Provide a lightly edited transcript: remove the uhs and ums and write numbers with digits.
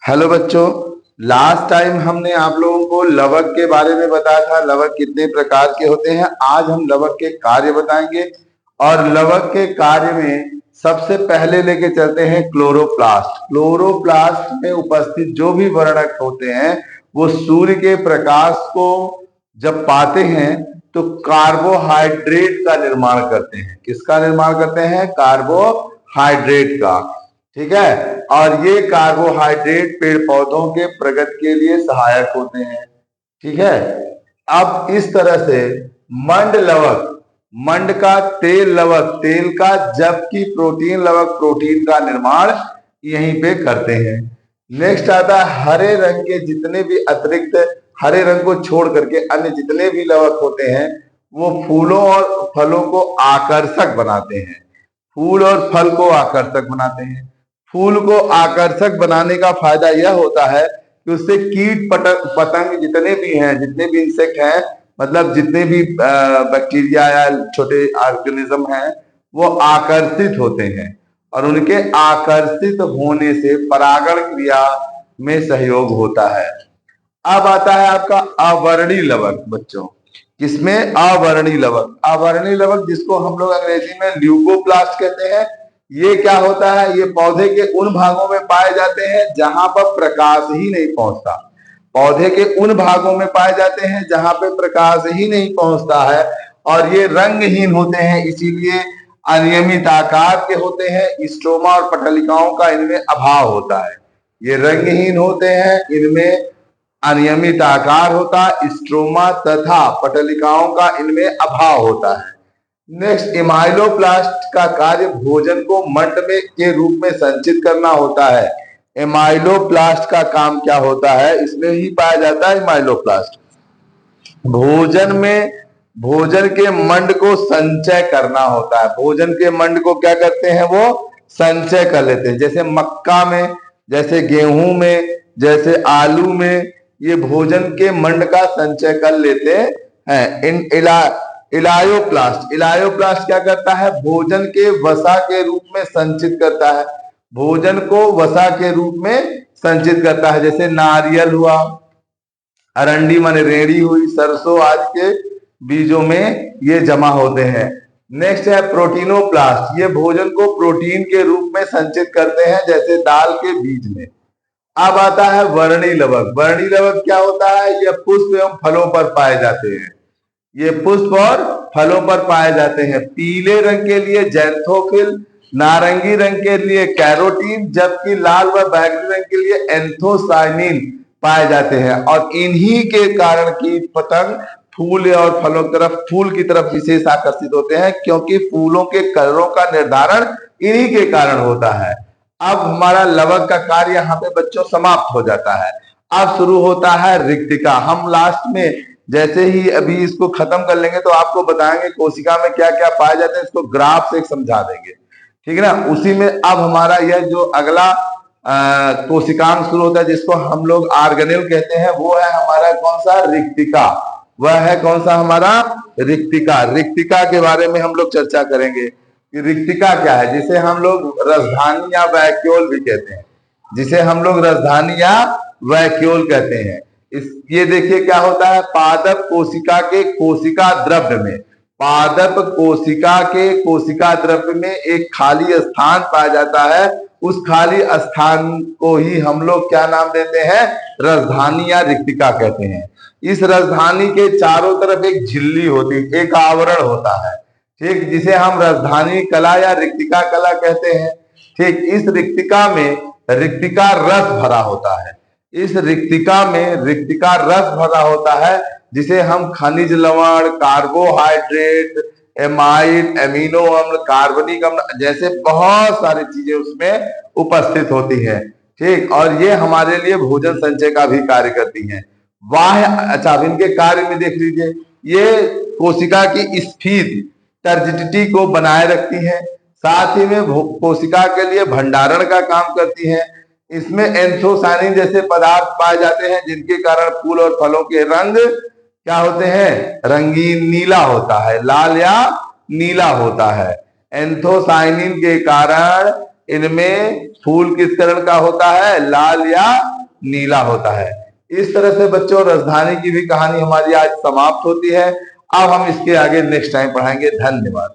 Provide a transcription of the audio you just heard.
Hello बच्चों। Last time हमने आप लोगों को लवक के बारे में बताया था। लवक कितने प्रकार के होते हैं। आज हम लवक के कार्य बताएंगे और लवक के कार्य में सबसे पहले लेके चलते हैं क्लोरोप्लास्ट। क्लोरोप्लास्ट में उपस्थित जो भी वर्णक होते हैं वो सूर्य के प्रकाश को जब पाते हैं तो कार्बोहाइड्रेट का निर्माण करते हैं। किसका निर्माण करते हैं? कार्बोहाइड्रेट का। ठीक है। और ये कार्बोहाइड्रेट पेड़ पौधों के प्रगति के लिए सहायक होते हैं। ठीक है। अब इस तरह से मंड लवक, मंड का तेल लवक, तेल का, जबकि प्रोटीन लवक प्रोटीन का निर्माण यहीं पे करते हैं। नेक्स्ट आता है हरे रंग के जितने भी अतिरिक्त, हरे रंग को छोड़ करके अन्य जितने भी लवक होते हैं वो फूलों और फलों को आकर्षक बनाते हैं। फूल और फल को आकर्षक बनाते हैं। फूल को आकर्षक बनाने का फायदा यह होता है कि उससे कीट पतंग जितने भी हैं, जितने भी इंसेक्ट हैं, मतलब जितने भी बैक्टीरिया या छोटे ऑर्गेनिज्म हैं वो आकर्षित होते हैं और उनके आकर्षित होने से परागण क्रिया में सहयोग होता है। अब आता है आपका अवर्णी लवक बच्चों। किसमें? अवर्णी लवक। अवर्णी लवक जिसको हम लोग अंग्रेजी में ल्यूकोप्लास्ट कहते हैं। ये क्या होता है? ये पौधे के उन भागों में पाए जाते हैं जहां पर प्रकाश ही नहीं पहुंचता। पौधे के उन भागों में पाए जाते हैं जहां पे प्रकाश ही नहीं पहुंचता है और ये रंगहीन होते हैं, इसीलिए अनियमित आकार के होते हैं। स्ट्रोमा और पटलिकाओं का इनमें अभाव होता है। ये रंगहीन होते हैं, इनमें अनियमित आकार होता, स्ट्रोमा तथा पटलिकाओं का इनमें अभाव होता है। नेक्स्ट, इमाइलोप्लास्ट का कार्य भोजन को मंड में के रूप में संचित करना होता है। इमाइलोप्लास्ट का काम क्या होता है? इसमें ही पाया जाता है इमाइलोप्लास्ट। भोजन में, भोजन के मंड को संचय करना होता है। भोजन के मंड को क्या करते हैं? वो संचय कर लेते हैं। जैसे मक्का में, जैसे गेहूं में, जैसे आलू में, ये भोजन के मंड का संचय कर लेते हैं। इन इलायोप्लास्ट, इलायोप्लास्ट क्या करता है? भोजन के वसा के रूप में संचित करता है। भोजन को वसा के रूप में संचित करता है। जैसे नारियल हुआ, अरंडी माने रेड़ी हुई, सरसों आदि के बीजों में ये जमा होते हैं। नेक्स्ट है प्रोटीनोप्लास्ट। ये भोजन को प्रोटीन के रूप में संचित करते हैं, जैसे दाल के बीज में। अब आता है वर्णी लवक। वर्णी लवक क्या होता है? यह पुष्प एवं फलों पर पाए जाते हैं। ये पुष्प और फलों पर पाए जाते हैं। पीले रंग के लिए जैंथोफिल, नारंगी रंग के लिए कैरोटीन, जबकि लाल व बैगनी रंग के लिए एंथोसाइनिन पाए जाते हैं। और इन्हीं के कारण कीट पतंग फूल और फलों की तरफ, फूल की तरफ विशेष आकर्षित होते हैं, क्योंकि फूलों के कलरों का निर्धारण इन्हीं के कारण होता है। अब हमारा लवक का कार्य यहाँ पे बच्चों समाप्त हो जाता है। अब शुरू होता है रिक्तिका। हम लास्ट में जैसे ही अभी इसको खत्म कर लेंगे तो आपको बताएंगे कोशिका में क्या क्या पाए जाते हैं, इसको ग्राफ से समझा देंगे। ठीक है ना। उसी में अब हमारा यह जो अगला कोशिकांग शुरू होता है, जिसको हम लोग ऑर्गेनेल कहते हैं, वो है हमारा कौन सा? रिक्तिका। वह है कौन सा? हमारा रिक्तिका। रिक्तिका के बारे में हम लोग चर्चा करेंगे कि रिक्तिका क्या है, जिसे हम लोग रसधानी या वैक्यूल भी कहते हैं। जिसे हम लोग रसधानी या वैक्यूल कहते हैं। ये देखिए क्या होता है? पादप कोशिका के कोशिका द्रव्य में, पादप कोशिका के कोशिका द्रव्य में एक खाली स्थान पाया जाता है। उस खाली स्थान को ही हम लोग क्या नाम देते हैं? रसधानी या रिक्तिका कहते हैं। इस रसधानी के चारों तरफ एक झिल्ली होती है, एक आवरण होता है। ठीक, जिसे हम रसधानी कला या रिक्तिका कला कहते हैं। ठीक, इस रिक्तिका में रिक्तिका रस भरा होता है। इस रिक्तिका में रिक्तिका रस भरा होता है, जिसे हम खनिज लवण, कार्बोहाइड्रेट, एमाइड, एमिनो अम्ल, कार्बनिक अम्ल जैसे बहुत सारी चीजें उसमें उपस्थित होती है। ठीक, और ये हमारे लिए भोजन संचय का भी कार्य करती हैं। वाह, अच्छा, अब इनके कार्य में देख लीजिए। ये कोशिका की स्फीति, टर्जिडिटी को बनाए रखती है। साथ ही में कोशिका के लिए भंडारण का काम करती है। इसमें एंथोसाइनिन जैसे पदार्थ पाए जाते हैं, जिनके कारण फूल और फलों के रंग क्या होते हैं? रंगीन नीला होता है, लाल या नीला होता है। एंथोसाइनिन के कारण इनमें फूल किस कलर का होता है? लाल या नीला होता है। इस तरह से बच्चों राजधानी की भी कहानी हमारी आज समाप्त होती है। अब हम इसके आगे नेक्स्ट टाइम पढ़ाएंगे। धन्यवाद।